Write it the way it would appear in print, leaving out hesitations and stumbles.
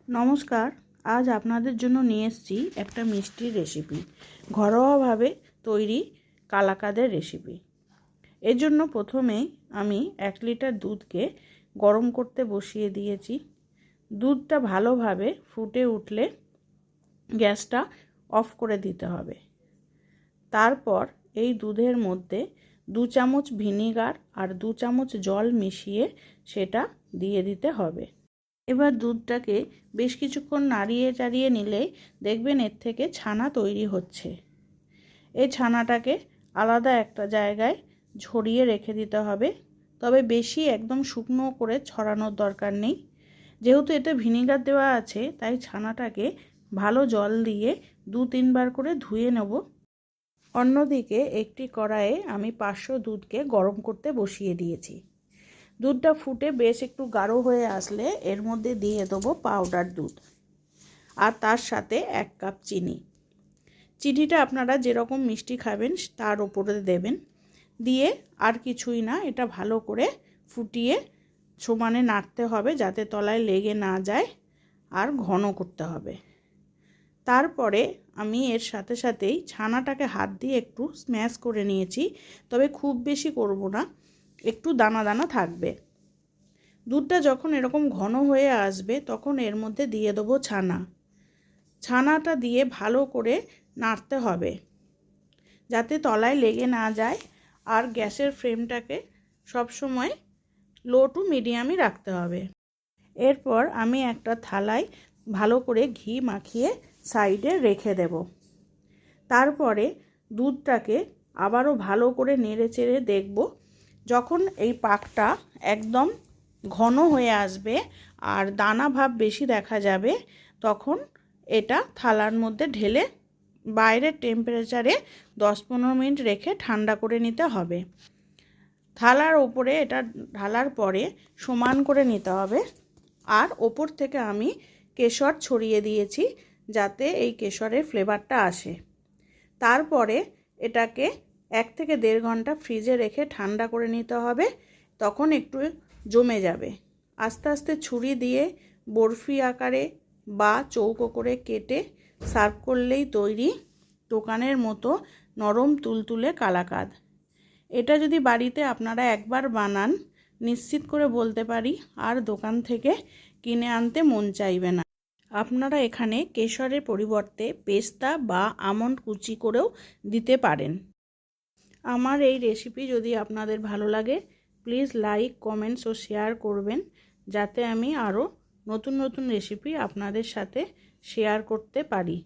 নমস্কার, আজ আপনাদের জন্য নিয়ে এসেছি একটা মিষ্টির রেসিপি, ঘরোয়াভাবে তৈরি কালাকাঁদের রেসিপি। এর জন্য প্রথমেই আমি 1 লিটার দুধকে গরম করতে বসিয়ে দিয়েছি। দুধটা ভালোভাবে ফুটে উঠলে গ্যাসটা অফ করে দিতে হবে। তারপর এই দুধের মধ্যে 2 চামচ ভিনিগার আর 2 চামচ জল মিশিয়ে সেটা দিয়ে দিতে হবে। এবার দুধটাকে বেশ কিছুক্ষণ নাড়িয়ে চাড়িয়ে নিলেই দেখবেন এর থেকে ছানা তৈরি হচ্ছে। এই ছানাটাকে আলাদা একটা জায়গায় ঝরিয়ে রেখে দিতে হবে, তবে বেশি একদম শুকনো করে ছড়ানোর দরকার নেই। যেহেতু এতে ভিনিগার দেওয়া আছে তাই ছানাটাকে ভালো জল দিয়ে 2-3 বার করে ধুয়ে নেব। অন্যদিকে একটি কড়াইয়ে আমি 500 দুধকে গরম করতে বসিয়ে দিয়েছি। দুধটা ফুটে বেশ একটু গাঢ় হয়ে আসলে এর মধ্যে দিয়ে দেবো পাউডার দুধ আর তার সাথে 1 কাপ চিনি। চিনিটা আপনারা যেরকম মিষ্টি খাবেন তার উপরে দেবেন। দিয়ে আর কিছুই না, এটা ভালো করে ফুটিয়ে সমানে নাড়তে হবে যাতে তলায় লেগে না যায়, আর ঘন করতে হবে। তারপরে আমি এর সাথে সাথেই ছানাটাকে হাত দিয়ে একটু স্ম্যাশ করে নিয়েছি, তবে খুব বেশি করব না, একটু দানা দানা থাকবে। দুধটা যখন এরকম ঘন হয়ে আসবে তখন এর মধ্যে দিয়ে দেবো ছানাটা দিয়ে ভালো করে নাড়তে হবে যাতে তলায় লেগে না যায়, আর গ্যাসের ফ্লেমটাকে সবসময় লো টু মিডিয়ামই রাখতে হবে। এরপর আমি একটা থালায় ভালো করে ঘি মাখিয়ে সাইডে রেখে দেব। তারপরে দুধটাকে আবারও ভালো করে নেড়ে চেড়ে দেখব। যখন এই পাকটা একদম ঘন হয়ে আসবে আর দানা ভাব বেশি দেখা যাবে, তখন এটা থালার মধ্যে ঢেলে বাইরের টেম্পারেচারে 10-15 মিনিট রেখে ঠান্ডা করে নিতে হবে। থালার ওপরে এটা ঢালার পরে সমান করে নিতে হবে, আর ওপর থেকে আমি কেশর ছড়িয়ে দিয়েছি যাতে এই কেশরের ফ্লেভারটা আসে। তারপরে এটাকে 1 থেকে 1.5 ঘন্টা ফ্রিজে রেখে ঠান্ডা করে নিতে হবে, তখন একটু জমে যাবে। আস্তে আস্তে ছুরি দিয়ে বরফি আকারে বা চৌকো করে কেটে সার্ভ করলেই তৈরি দোকানের মতো নরম তুলতুলে কালাকাঁদ। এটা যদি বাড়িতে আপনারা একবার বানান, নিশ্চিত করে বলতে পারি আর দোকান থেকে কিনে আনতে মন চাইবে না। আপনারা এখানে কেশরের পরিবর্তে পেস্তা বা আমন্ড কুচি করেও দিতে পারেন। আমার এই রেসিপি যদি আপনাদের ভালো লাগে, প্লিজ লাইক, কমেন্টস ও শেয়ার করবেন, যাতে আমি আরও নতুন নতুন রেসিপি আপনাদের সাথে শেয়ার করতে পারি।